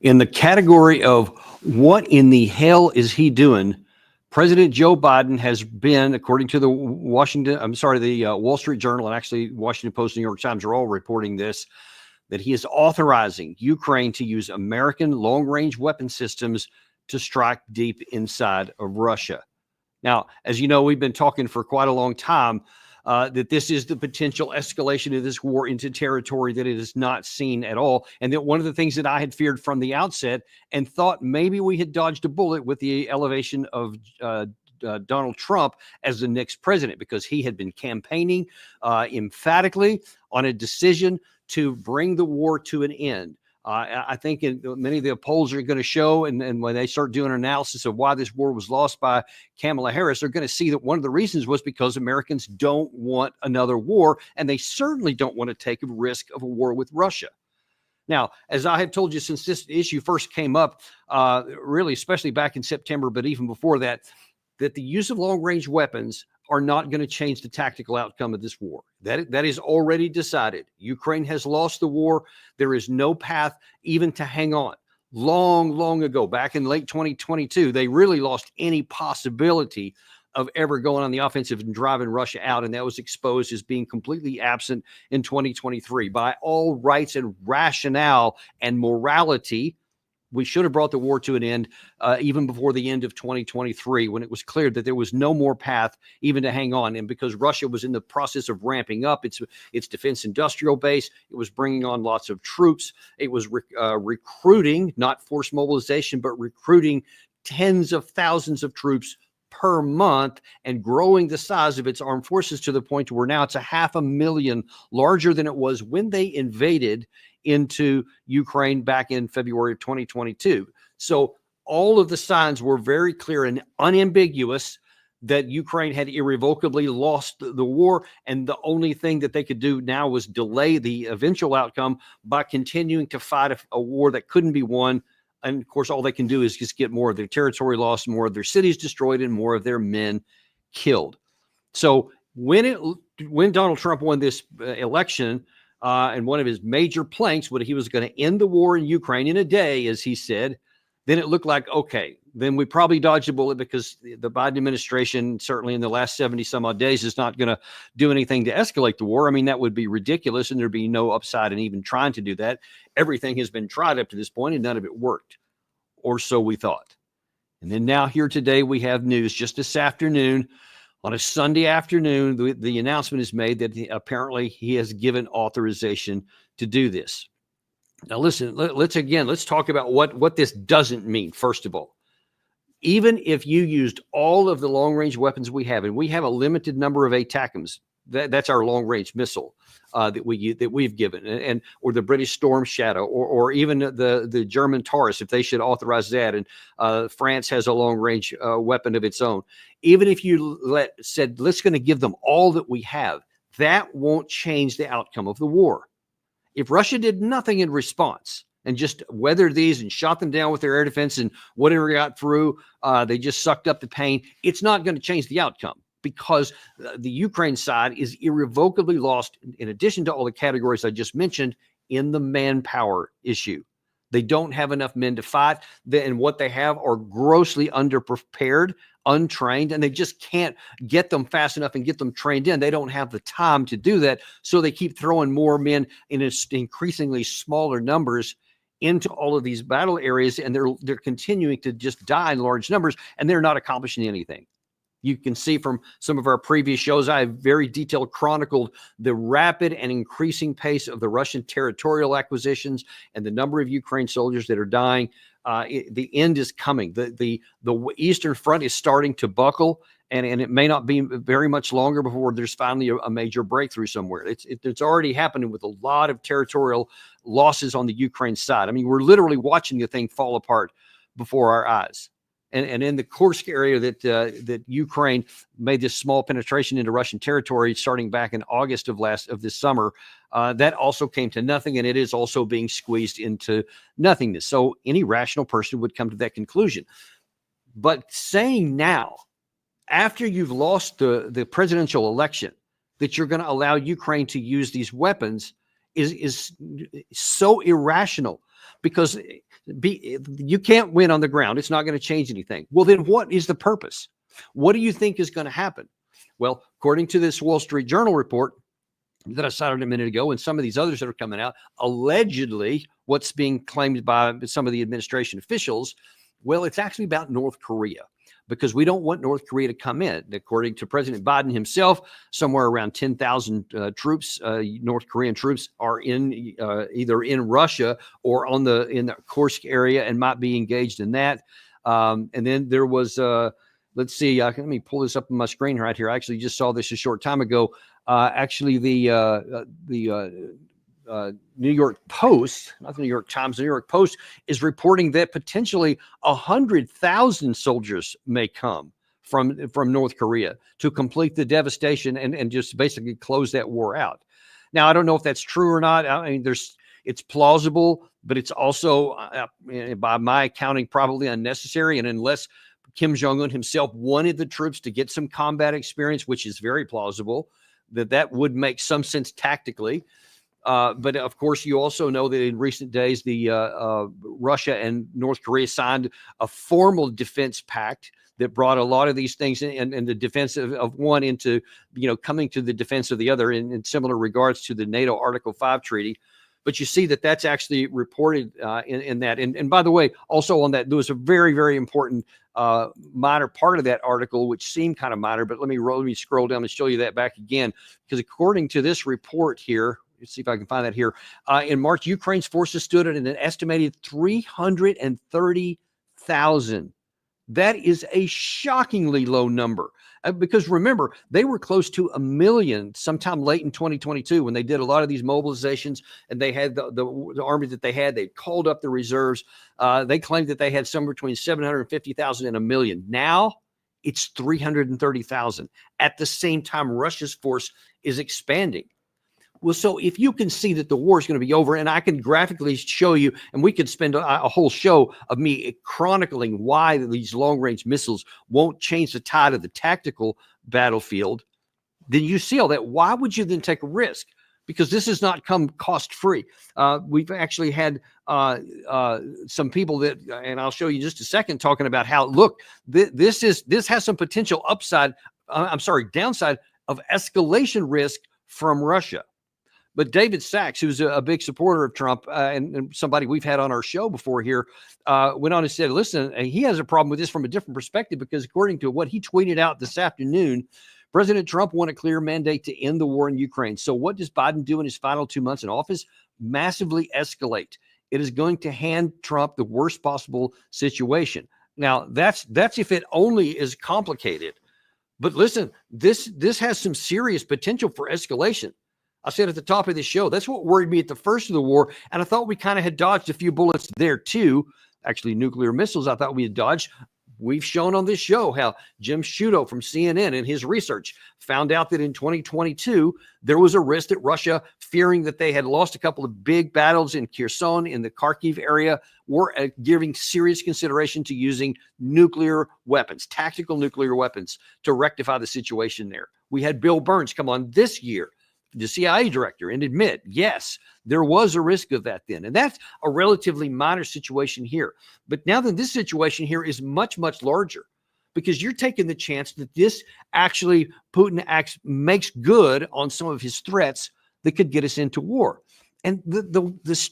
In the category of what in the hell is he doing, President Joe Biden has been, according to the Wall Street Journal, and actually Washington Post, New York Times are all reporting this, that he is authorizing Ukraine to use American long-range weapon systems to strike deep inside of Russia. Now, as you know, we've been talking for quite a long time that this is the potential escalation of this war into territory that it is not seen at all. And that one of the things that I had feared from the outset and thought maybe we had dodged a bullet with the elevation of Donald Trump as the next president, because he had been campaigning emphatically on a decision to bring the war to an end. I think many of the polls are going to show, and when they start doing an analysis of why this war was lost by Kamala Harris, they're going to see that one of the reasons was because Americans don't want another war, and they certainly don't want to take a risk of a war with Russia. Now, as I have told you since this issue first came up, really, especially back in September, but even before that, that the use of long-range weapons are not going to change the tactical outcome of this war. That is already decided. Ukraine has lost the war. There is no path even to hang on. Long ago, back in late 2022, they really lost any possibility of ever going on the offensive and driving Russia out, and that was exposed as being completely absent in 2023. By all rights and rationale and morality, we should have brought the war to an end even before the end of 2023, when it was clear that there was no more path even to hang on. And because Russia was in the process of ramping up its defense industrial base, it was bringing on lots of troops. It was recruiting, not forced mobilization, but recruiting tens of thousands of troops per month and growing the size of its armed forces to the point where now it's 500,000 larger than it was when they invaded into Ukraine back in February of 2022. So all of the signs were very clear and unambiguous that Ukraine had irrevocably lost the war, and the only thing that they could do now was delay the eventual outcome by continuing to fight a war that couldn't be won. And of course, all they can do is just get more of their territory lost, more of their cities destroyed, and more of their men killed. So when Donald Trump won this election, and one of his major planks, what he was going to end the war in Ukraine in a day, as he said, then it looked like, okay, then we probably dodged a bullet, because the Biden administration, certainly in the last 70 some odd days, is not going to do anything to escalate the war. I mean, that would be ridiculous, and there'd be no upside in even trying to do that. Everything has been tried up to this point, and none of it worked, or so we thought. And then now here today, we have news just this afternoon. On a Sunday afternoon, the announcement is made that apparently he has given authorization to do this. Now, listen, let's talk about what this doesn't mean, first of all. Even if you used all of the long-range weapons we have, and we have a limited number of ATACMS, that's our long-range missile that we've given, or the British Storm Shadow, or even the German Taurus, if they should authorize that, and France has a long-range weapon of its own. Even if you said let's going to give them all that we have, that won't change the outcome of the war. If Russia did nothing in response and just weathered these and shot them down with their air defense and whatever got through, they just sucked up the pain, it's not going to change the outcome, because the Ukraine side is irrevocably lost, in addition to all the categories I just mentioned, in the manpower issue. They don't have enough men to fight, and what they have are grossly underprepared, untrained, and they just can't get them fast enough and get them trained in. They don't have the time to do that, so they keep throwing more men in increasingly smaller numbers into all of these battle areas, and they're continuing to just die in large numbers, and they're not accomplishing anything. You can see from some of our previous shows, I have very detailed chronicled the rapid and increasing pace of the Russian territorial acquisitions and the number of Ukraine soldiers that are dying. The end is coming. The Eastern Front is starting to buckle, and it may not be very much longer before there's finally a major breakthrough somewhere. It's already happening with a lot of territorial losses on the Ukraine side. I mean, we're literally watching the thing fall apart before our eyes. And in the Kursk area that Ukraine made this small penetration into Russian territory starting back in August of this summer, that also came to nothing, and it is also being squeezed into nothingness. So any rational person would come to that conclusion. But saying now, after you've lost the presidential election, that you're going to allow Ukraine to use these weapons is so irrational, because You can't win on the ground. It's not going to change anything. Well, then what is the purpose? What do you think is going to happen? Well, according to this Wall Street Journal report that I cited a minute ago, and some of these others that are coming out, allegedly what's being claimed by some of the administration officials, well, it's actually about North Korea, because we don't want North Korea to come in. According to President Biden himself, somewhere around 10,000 troops, North Korean troops, are in either in Russia or in the Kursk area and might be engaged in that. And then there was, let's see, let me pull this up on my screen right here. I actually just saw this a short time ago. Actually, the New York Post, not the New York Times, the New York Post is reporting that potentially 100,000 soldiers may come from North Korea to complete the devastation and just basically close that war out. Now, I don't know if that's true or not. I mean, it's plausible, but it's also, by my accounting, probably unnecessary. And unless Kim Jong-un himself wanted the troops to get some combat experience, which is very plausible, that would make some sense tactically. But of course, you also know that in recent days, Russia and North Korea signed a formal defense pact that brought a lot of these things and the defense of one into, coming to the defense of the other in similar regards to the NATO Article 5 treaty. But you see that that's actually reported in that. And by the way, also on that, there was a very, very important minor part of that article, which seemed kind of minor, but let me scroll down and show you that back again, because according to this report here, let's see if I can find that here. In March, Ukraine's forces stood at an estimated 330,000. That is a shockingly low number. Because remember, they were close to 1 million sometime late in 2022 when they did a lot of these mobilizations, and they had the army that they had. They called up the reserves. They claimed that they had somewhere between 750,000 and 1 million. Now it's 330,000. At the same time, Russia's force is expanding. Well, so if you can see that the war is going to be over, and I can graphically show you, and we could spend a whole show of me chronicling why these long-range missiles won't change the tide of the tactical battlefield, then you see all that. Why would you then take a risk? Because this has not come cost-free. We've actually had some people that, and I'll show you in just a second, talking about how, look, this has some potential downside of escalation risk from Russia. But David Sachs, who's a big supporter of Trump and somebody we've had on our show before here, went on and said, listen, he has a problem with this from a different perspective, because according to what he tweeted out this afternoon, President Trump won a clear mandate to end the war in Ukraine. So what does Biden do in his final 2 months in office? Massively escalate. It is going to hand Trump the worst possible situation. Now, that's if it only is complicated. But listen, this has some serious potential for escalation. I said at the top of this show, that's what worried me at the first of the war. And I thought we kind of had dodged a few bullets there too. Actually, nuclear missiles, I thought we had dodged. We've shown on this show how Jim Sciutto from CNN in his research found out that in 2022, there was a risk that Russia, fearing that they had lost a couple of big battles in Kherson, in the Kharkiv area, were giving serious consideration to using nuclear weapons, tactical nuclear weapons, to rectify the situation there. We had Bill Burns come on this year, the CIA director, and admit, yes, there was a risk of that then. And that's a relatively minor situation here. But now that this situation here is much, much larger, because you're taking the chance that this actually, Putin makes good on some of his threats that could get us into war. And this,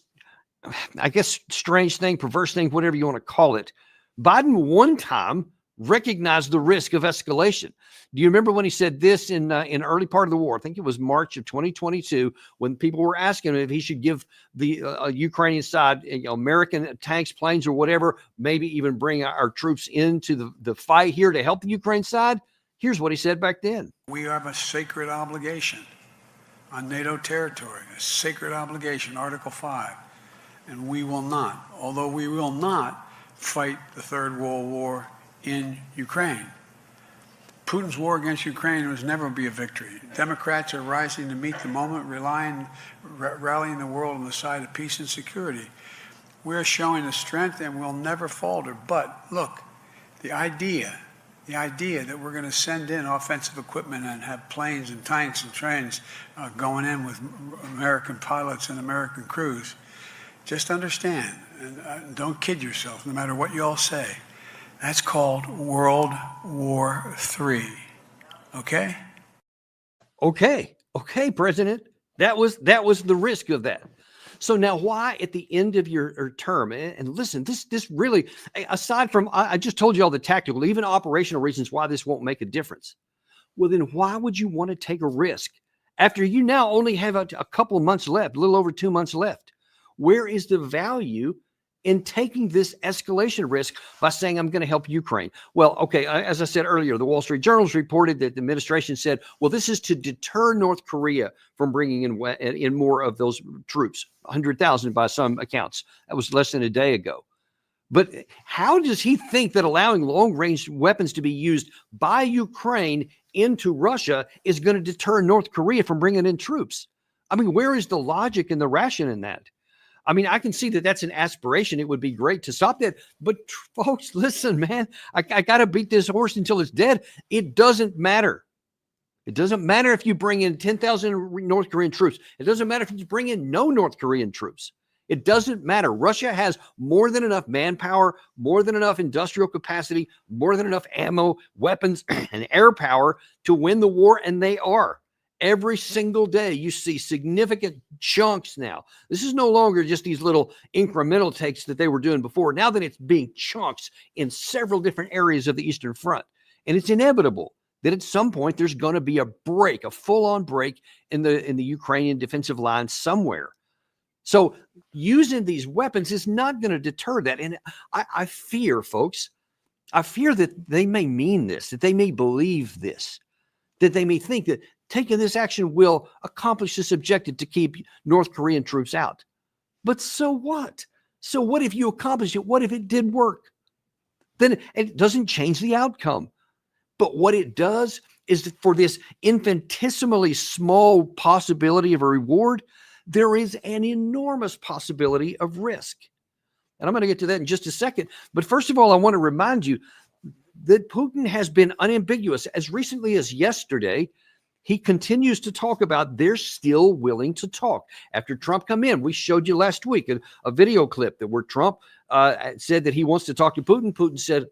I guess, strange thing, perverse thing, whatever you want to call it, Biden one time recognized the risk of escalation. Do you remember when he said this in early part of the war? I think it was March of 2022, when people were asking him if he should give the Ukrainian side, American tanks, planes, or whatever, maybe even bring our troops into the fight here to help the Ukraine side. Here's what he said back then. We have a sacred obligation on NATO territory, a sacred obligation, Article 5, and we will not, although we will not fight the Third World War in Ukraine. Putin's war against Ukraine was never be a victory. Democrats are rising to meet the moment, rallying the world on the side of peace and security. We're showing the strength and we'll never falter. But look, the idea that we're going to send in offensive equipment and have planes and tanks and trains going in with American pilots and American crews, just understand, and don't kid yourself, no matter what you all say, that's called World War III. Okay? Okay, President. That was the risk of that. So now, why at the end of your term? And listen, this really, aside from I just told you all the tactical, even operational reasons why this won't make a difference. Well, then why would you want to take a risk after you now only have a couple of months left, a little over 2 months left? Where is the value in taking this escalation risk by saying, I'm going to help Ukraine? Well, okay, as I said earlier, the Wall Street Journal's reported that the administration said, well, this is to deter North Korea from bringing in more of those troops, 100,000 by some accounts. That was less than a day ago. But how does he think that allowing long-range weapons to be used by Ukraine into Russia is going to deter North Korea from bringing in troops? I mean, where is the logic and the ration in that? I mean, I can see that that's an aspiration. It would be great to stop that. But folks, listen, man, I got to beat this horse until it's dead. It doesn't matter. It doesn't matter if you bring in 10,000 North Korean troops. It doesn't matter if you bring in no North Korean troops. It doesn't matter. Russia has more than enough manpower, more than enough industrial capacity, more than enough ammo, weapons, and air power to win the war, and they are. Every single day, you see significant chunks now. This is no longer just these little incremental takes that they were doing before. Now that it's being chunks in several different areas of the Eastern Front. And it's inevitable that at some point there's going to be a break, a full-on break in the Ukrainian defensive line somewhere. So using these weapons is not going to deter that. And I fear, folks, I fear that they may mean this, that they may believe this, that they may think that taking this action will accomplish this objective to keep North Korean troops out. But so what? So what if you accomplish it? What if it did work? Then it doesn't change the outcome. But what it does is for this infinitesimally small possibility of a reward, there is an enormous possibility of risk. And I'm going to get to that in just a second. But first of all, I want to remind you that Putin has been unambiguous. As recently as yesterday, he continues to talk about they're still willing to talk. After Trump come in, we showed you last week a video clip that where Trump said that he wants to talk to Putin. Putin said,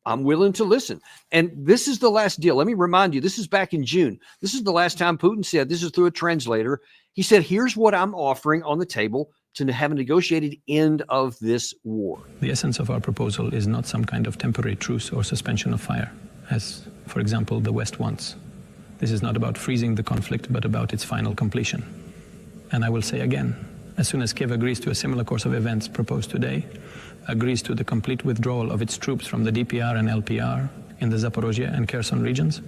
I'm willing to listen. And this is the last deal. Let me remind you, this is back in June. This is the last time Putin said, this is through a translator. He said, here's what I'm offering on the table to have a negotiated end of this war. The essence of our proposal is not some kind of temporary truce or suspension of fire, as, for example, the West wants. This is not about freezing the conflict, but about its final completion. And I will say again, as soon as Kiev agrees to a similar course of events proposed today, agrees to the complete withdrawal of its troops from the DPR and LPR in the Zaporozhye and Kherson regions,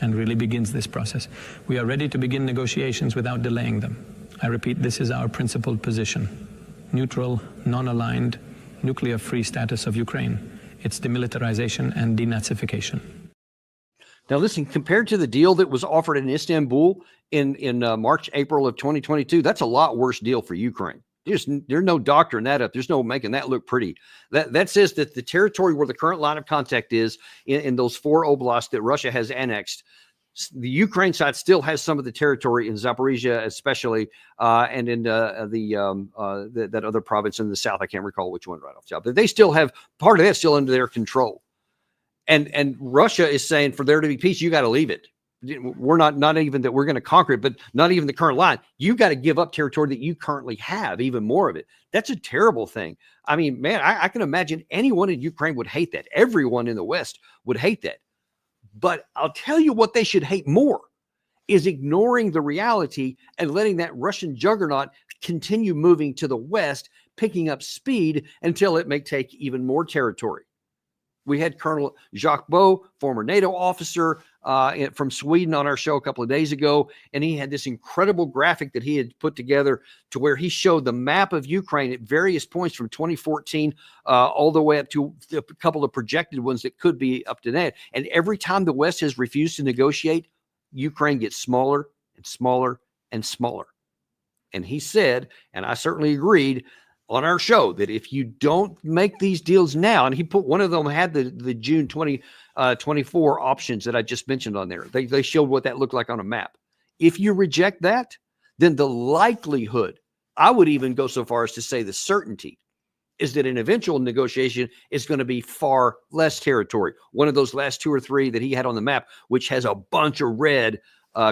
and really begins this process, we are ready to begin negotiations without delaying them. I repeat, this is our principled position. Neutral, non-aligned, nuclear-free status of Ukraine, its demilitarization and denazification. Now, listen, compared to the deal that was offered in Istanbul in March, April of 2022, that's a lot worse deal for Ukraine. There's no doctoring that up. There's no making that look pretty. That says that the territory where the current line of contact is in those 4 oblasts that Russia has annexed, the Ukraine side still has some of the territory in Zaporizhia, especially, and in that other province in the south. I can't recall which one right off the top, but they still have part of that still under their control. And Russia is saying for there to be peace, you got to leave it. We're not even that we're going to conquer it, but not even the current line. You got to give up territory that you currently have, even more of it. That's a terrible thing. I mean, man, I can imagine anyone in Ukraine would hate that. Everyone in the West would hate that. But I'll tell you what they should hate more is ignoring the reality and letting that Russian juggernaut continue moving to the West, picking up speed until it may take even more territory. We had Colonel Jacques Beau, former NATO officer from Sweden, on our show a couple of days ago, and he had this incredible graphic that he had put together to where he showed the map of Ukraine at various points from 2014 all the way up to a couple of projected ones that could be up to that. And every time the West has refused to negotiate, Ukraine gets smaller and smaller and smaller. And he said, and I certainly agreed, on our show that if you don't make these deals now, and he put one of them had the June 2024 options that I just mentioned on there. They showed what that looked like on a map. If you reject that, then the likelihood, I would even go so far as to say the certainty is that an eventual negotiation is going to be far less territory. One of those last 2 or 3 that he had on the map, which has a bunch of red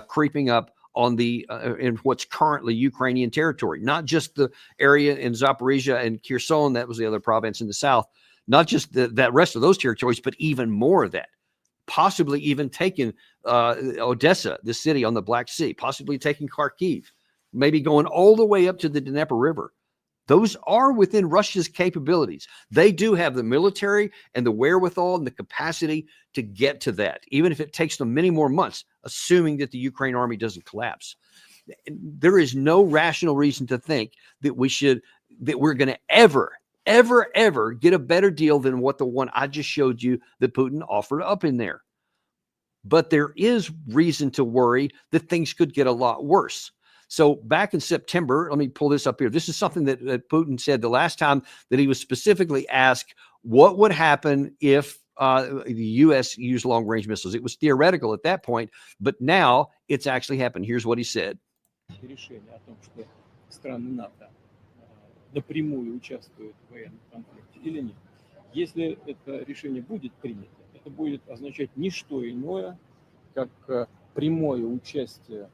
creeping up on the in what's currently Ukrainian territory, not just the area in Zaporizhia and Kherson, that was the other province in the south, not just that rest of those territories, but even more of that, possibly even taking Odessa, the city on the Black Sea, possibly taking Kharkiv, maybe going all the way up to the Dnieper River. Those are within Russia's capabilities. They do have the military and the wherewithal and the capacity to get to that, even if it takes them many more months, assuming that the Ukraine army doesn't collapse. There is no rational reason to think that we're going to ever get a better deal than what the one I just showed you that Putin offered up in there. But there is reason to worry that things could get a lot worse. So back in September, let me pull this up here. This is something that Putin said the last time that he was specifically asked what would happen if the U.S. used long-range missiles. It was theoretical at that point, but now it's actually happened. Here's what he said. Решение о том, что страны НАТО напрямую участвуют в военном конфликте или нет. Если это решение будет принято, это будет означать не что иное, как прямое участие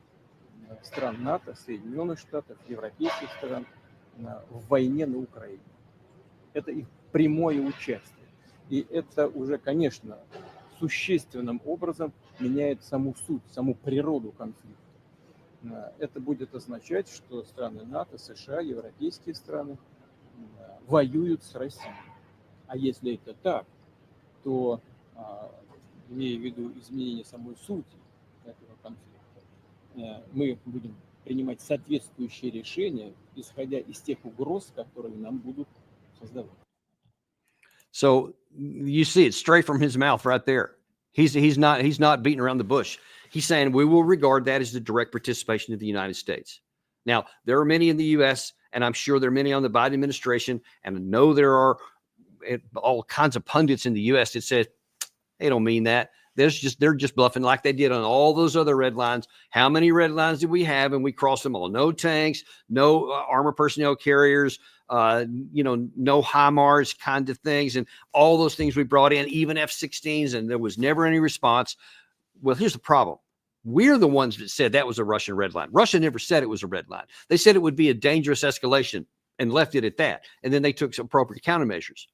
стран НАТО, Соединенных Штатов, европейских стран в войне на Украине. Это их прямое участие. И это уже, конечно, существенным образом меняет саму суть, саму природу конфликта. Это будет означать, что страны НАТО, США, европейские страны воюют с Россией. А если это так, то, имея в виду изменение самой сути этого конфликта, мы будем принимать соответствующие решения, исходя из тех угроз, которые нам будут создавать. So you see it straight from his mouth right there. He's not beating around the bush. He's saying we will regard that as the direct participation of the United States. Now, there are many in the U.S., and I'm sure there are many on the Biden administration, and I know there are all kinds of pundits in the U.S. that said they don't mean that. They're just bluffing like they did on all those other red lines. How many red lines did we have? And we crossed them all. No tanks, no armor personnel carriers, no HIMARS kind of things, and all those things we brought in, even F-16s, and there was never any response. Well, here's the problem. We're the ones that said that was a Russian red line. Russia never said it was a red line. They said it would be a dangerous escalation and left it at that. And then they took some appropriate countermeasures.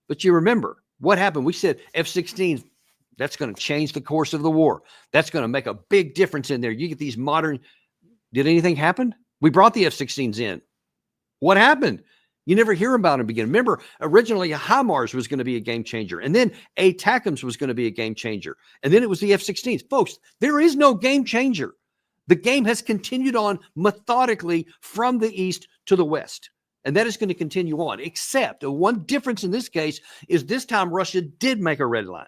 But you remember what happened? We said F-16s, that's going to change the course of the war. That's going to make a big difference in there. You get these modern. Did anything happen? We brought the F-16s in. What happened? You never hear about them again. Remember, originally HIMARS was going to be a game changer, and then ATACMS was going to be a game changer, and then it was the F-16s. Folks, there is no game changer. The game has continued on methodically from the east to the west, and that is going to continue on, except the one difference in this case is this time Russia did make a red line.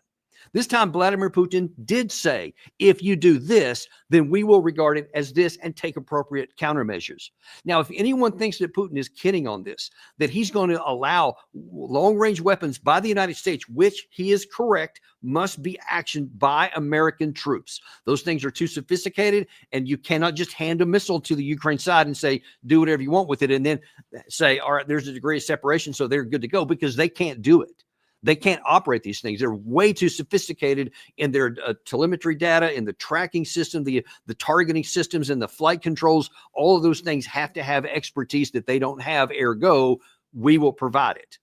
This time, Vladimir Putin did say, if you do this, then we will regard it as this and take appropriate countermeasures. Now, if anyone thinks that Putin is kidding on this, that he's going to allow long-range weapons by the United States, which he is correct, must be actioned by American troops. Those things are too sophisticated, and you cannot just hand a missile to the Ukraine side and say, do whatever you want with it, and then say, all right, there's a degree of separation, so they're good to go, because they can't do it. They can't operate these things. They're way too sophisticated in their telemetry data, in the tracking system, the targeting systems, and the flight controls. All of those things have to have expertise that they don't have. Ergo, we will provide it.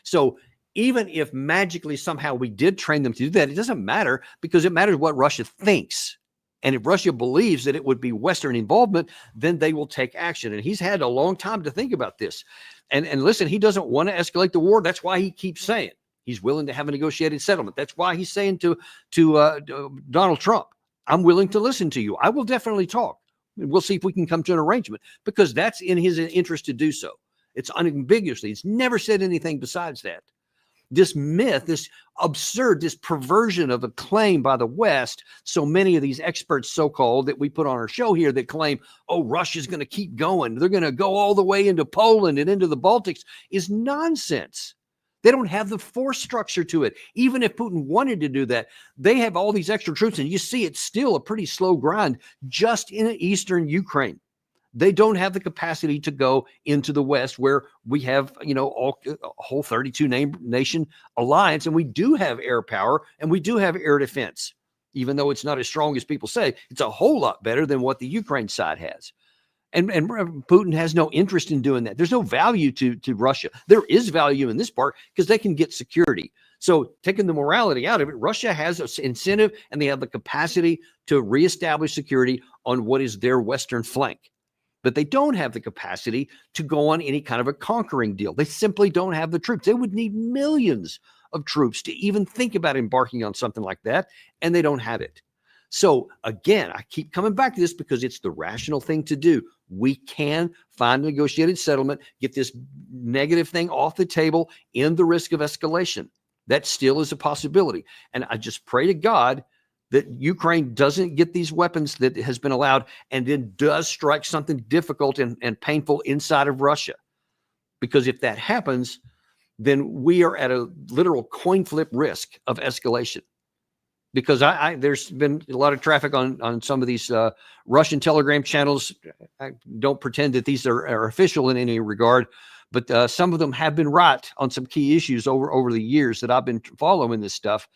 So even if magically somehow we did train them to do that, it doesn't matter, because it matters what Russia thinks. And if Russia believes that it would be Western involvement, then they will take action. And he's had a long time to think about this. And listen, he doesn't want to escalate the war. That's why he keeps saying he's willing to have a negotiated settlement. That's why he's saying to Donald Trump, I'm willing to listen to you. I will definitely talk. We'll see if we can come to an arrangement, because that's in his interest to do so. It's unambiguously. He's never said anything besides that. This myth, this absurd, this perversion of a claim by the West, so many of these experts, so-called, that we put on our show here that claim, oh, Russia's going to keep going. They're going to go all the way into Poland and into the Baltics, is nonsense. They don't have the force structure to it. Even if Putin wanted to do that, they have all these extra troops, and you see it's still a pretty slow grind just in eastern Ukraine. They don't have the capacity to go into the West where we have, a whole 32 nation alliance, and we do have air power and we do have air defense. Even though it's not as strong as people say, it's a whole lot better than what the Ukraine side has. And Putin has no interest in doing that. There's no value to Russia. There is value in this part because they can get security. So taking the morality out of it, Russia has an incentive and they have the capacity to reestablish security on what is their western flank. But they don't have the capacity to go on any kind of a conquering deal. They simply don't have the troops. They would need millions of troops to even think about embarking on something like that, and they don't have it. So again, I keep coming back to this because it's the rational thing to do. We can find a negotiated settlement, get this negative thing off the table, end the risk of escalation. That still is a possibility. And I just pray to God that Ukraine doesn't get these weapons that has been allowed and then does strike something difficult and painful inside of Russia. Because if that happens, then we are at a literal coin flip risk of escalation. Because there's been a lot of traffic on some of these Russian Telegram channels. I don't pretend that these are official in any regard, but some of them have been right on some key issues over the years that I've been following this stuff.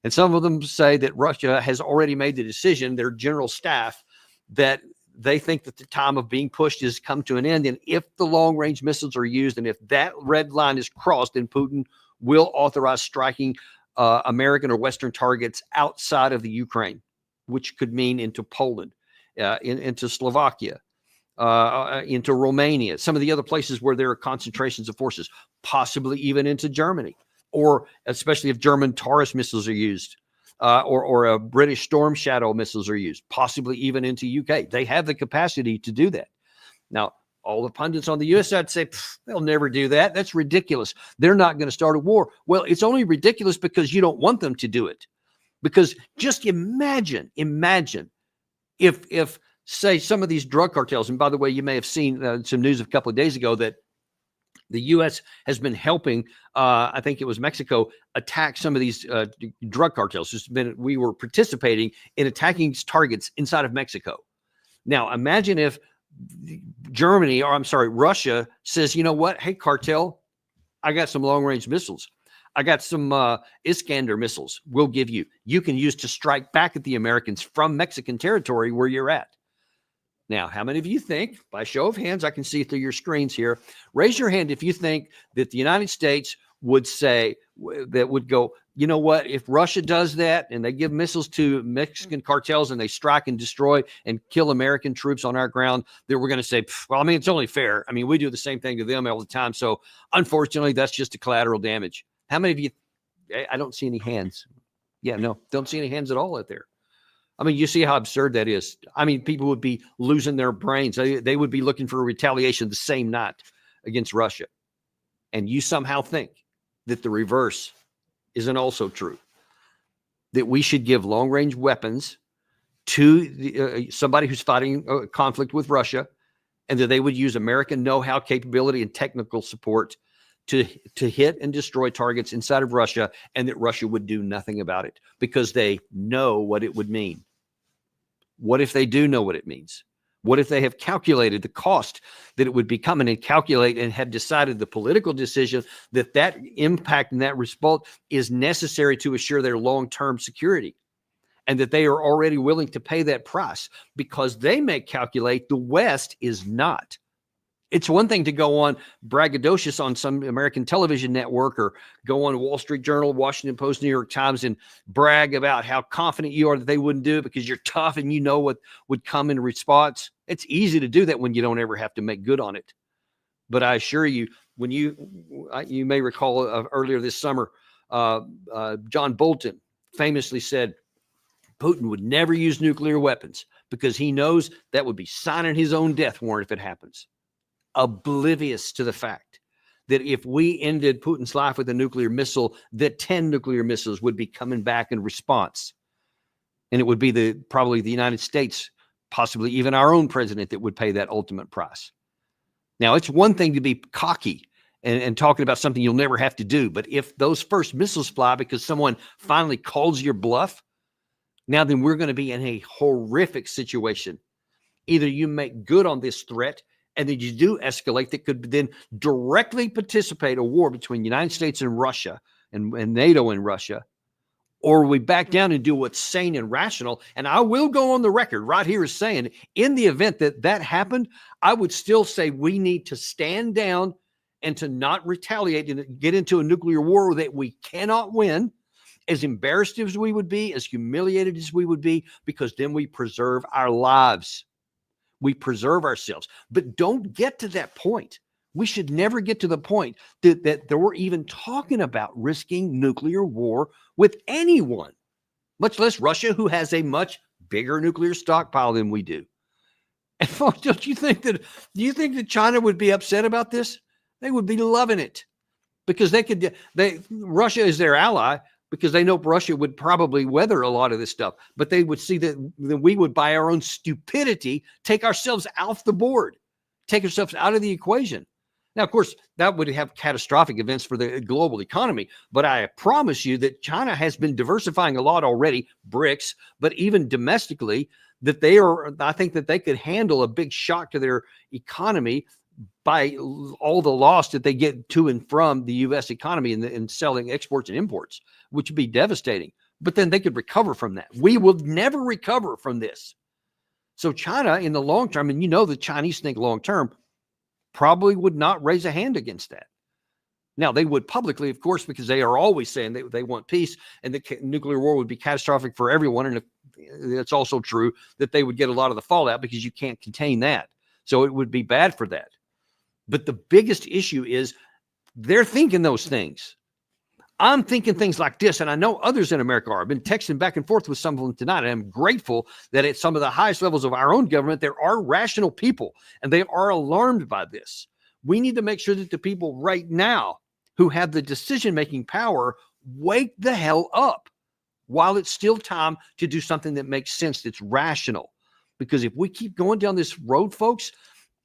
And some of them say that Russia has already made the decision, their general staff, that they think that the time of being pushed has come to an end. And if the long-range missiles are used, and if that red line is crossed, then Putin will authorize striking American or Western targets outside of the Ukraine, which could mean into Poland, into Slovakia, into Romania, some of the other places where there are concentrations of forces, possibly even into Germany, or especially if German Taurus missiles are used, or British Storm Shadow missiles are used, possibly even into UK. They have the capacity to do that. Now, all the pundits on the U.S. side say, they'll never do that. That's ridiculous. They're not going to start a war. Well, it's only ridiculous because you don't want them to do it. Because just imagine if say some of these drug cartels, and by the way, you may have seen some news a couple of days ago that the U.S. has been helping, I think it was Mexico, attack some of these drug cartels. We were participating in attacking targets inside of Mexico. Now, imagine if Russia says, you know what? Hey, cartel, I got some long-range missiles. I got some Iskander missiles we'll give you. You can use to strike back at the Americans from Mexican territory where you're at. Now, how many of you think, by show of hands, I can see through your screens here, raise your hand if you think that the United States would say, that would go, you know what, if Russia does that and they give missiles to Mexican cartels and they strike and destroy and kill American troops on our ground, that we're going to say, well, I mean, it's only fair. I mean, we do the same thing to them all the time. So unfortunately, that's just a collateral damage. How many of you, I don't see any hands. Yeah, no, don't see any hands at all out there. I mean, you see how absurd that is. I mean, people would be losing their brains. They would be looking for a retaliation the same night against Russia. And you somehow think that the reverse isn't also true, that we should give long-range weapons to somebody who's fighting a conflict with Russia, and that they would use American know-how, capability, and technical support to hit and destroy targets inside of Russia, and that Russia would do nothing about it because they know what it would mean. What if they do know what it means? What if they have calculated the cost that it would become and calculate and have decided the political decision that that impact and that result is necessary to assure their long-term security, and that they are already willing to pay that price because they may calculate the West is not. It's one thing to go on braggadocious on some American television network or go on Wall Street Journal, Washington Post, New York Times and brag about how confident you are that they wouldn't do it because you're tough and you know what would come in response. It's easy to do that when you don't ever have to make good on it. But I assure you, when you may recall earlier this summer, John Bolton famously said Putin would never use nuclear weapons because he knows that would be signing his own death warrant if it happens. Oblivious to the fact that if we ended Putin's life with a nuclear missile, that 10 nuclear missiles would be coming back in response. And it would be probably the United States, possibly even our own president, that would pay that ultimate price. Now, it's one thing to be cocky and talking about something you'll never have to do. But if those first missiles fly because someone finally calls your bluff, now then we're going to be in a horrific situation. Either you make good on this threat and then you do escalate that could then directly participate a war between the United States and Russia and NATO and Russia, or we back down and do what's sane and rational. And I will go on the record right here as saying, in the event that that happened, I would still say we need to stand down and to not retaliate and get into a nuclear war that we cannot win, as embarrassed as we would be, as humiliated as we would be, because then we preserve our lives. We preserve ourselves. But don't get to that point. We should never get to the point that we're even talking about risking nuclear war with anyone, much less Russia, who has a much bigger nuclear stockpile than we do. And folks, do you think that China would be upset about this? They would be loving it, because Russia is their ally, because they know Russia would probably weather a lot of this stuff, but they would see that we would, by our own stupidity, take ourselves off the board, take ourselves out of the equation. Now, of course, that would have catastrophic events for the global economy, but I promise you that China has been diversifying a lot already, BRICS, but even domestically, I think that they could handle a big shock to their economy by all the loss that they get to and from the U.S. economy in selling exports and imports, which would be devastating. But then they could recover from that. We will never recover from this. So China, in the long term, and you know the Chinese think long term, probably would not raise a hand against that. Now, they would publicly, of course, because they are always saying they want peace, and the nuclear war would be catastrophic for everyone. And it's also true that they would get a lot of the fallout because you can't contain that. So it would be bad for that. But the biggest issue is they're thinking those things. I'm thinking things like this, and I know others in America are. I've been texting back and forth with some of them tonight, and I'm grateful that at some of the highest levels of our own government, there are rational people, and they are alarmed by this. We need to make sure that the people right now who have the decision-making power wake the hell up while it's still time to do something that makes sense, that's rational. Because if we keep going down this road, folks,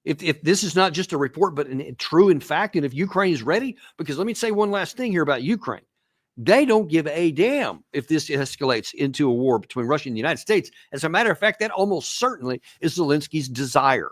if this is not just a report, but true in fact, and if Ukraine is ready, because let me say one last thing here about Ukraine. They don't give a damn if this escalates into a war between Russia and the United States. As a matter of fact, that almost certainly is Zelensky's desire.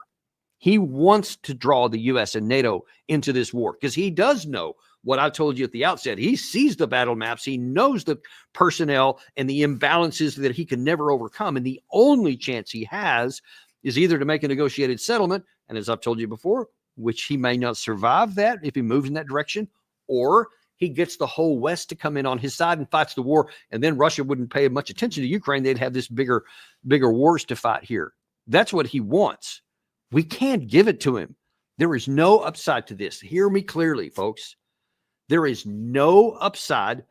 He wants to draw the U.S. and NATO into this war because he does know what I told you at the outset. He sees the battle maps. He knows the personnel and the imbalances that he can never overcome. And the only chance he has is either to make a negotiated settlement, and as I've told you before, which he may not survive that if he moves in that direction, or he gets the whole West to come in on his side and fights the war, and then Russia wouldn't pay much attention to Ukraine. They'd have this bigger wars to fight here. That's what he wants. We can't give it to him. There is no upside to this. Hear me clearly, folks. There is no upside,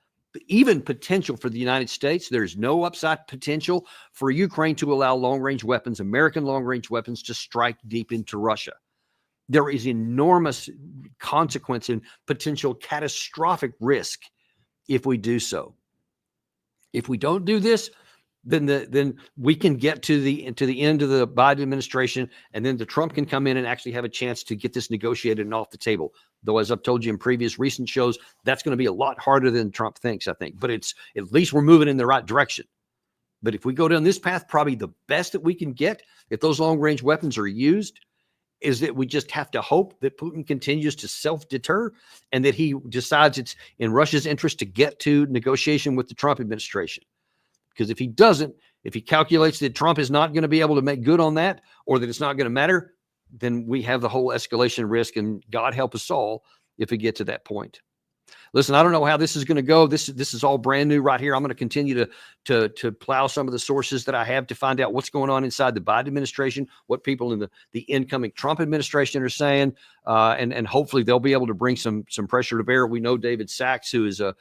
even potential for the United States. There's no upside potential for Ukraine to allow long-range weapons, American long-range weapons, to strike deep into Russia. There is enormous consequence and potential catastrophic risk if we do so. If we don't do this, then we can get to the end of the Biden administration, and then the Trump can come in and actually have a chance to get this negotiated and off the table. Though, as I've told you in previous recent shows, that's going to be a lot harder than Trump thinks, I think. But it's at least we're moving in the right direction. But if we go down this path, probably the best that we can get, if those long-range weapons are used, is that we just have to hope that Putin continues to self-deter and that he decides it's in Russia's interest to get to negotiation with the Trump administration. Because if he doesn't, if he calculates that Trump is not going to be able to make good on that, or that it's not going to matter, then we have the whole escalation risk, and God help us all if we get to that point. Listen, I don't know how this is going to go. This is all brand new right here. I'm going to continue to plow some of the sources that I have to find out what's going on inside the Biden administration, what people in the incoming Trump administration are saying, and hopefully they'll be able to bring some pressure to bear. We know David Sachs, who is a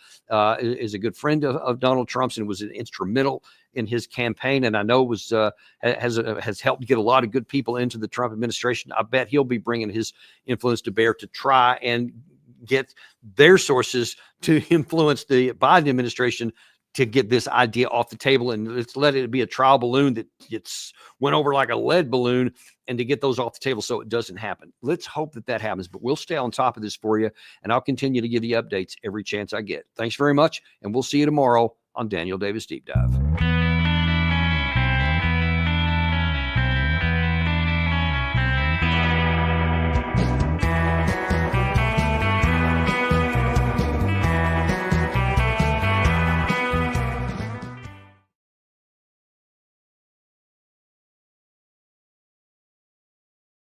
good friend of Donald Trump's and was instrumental in his campaign, and I know has helped get a lot of good people into the Trump administration. I bet he'll be bringing his influence to bear to try and get their sources to influence the Biden administration to get this idea off the table, and let's let it be a trial balloon that went over like a lead balloon, and to get those off the table so it doesn't happen. Let's hope that happens, but we'll stay on top of this for you, and I'll continue to give you updates every chance I get. Thanks very much, and we'll see you tomorrow on Daniel Davis Deep Dive.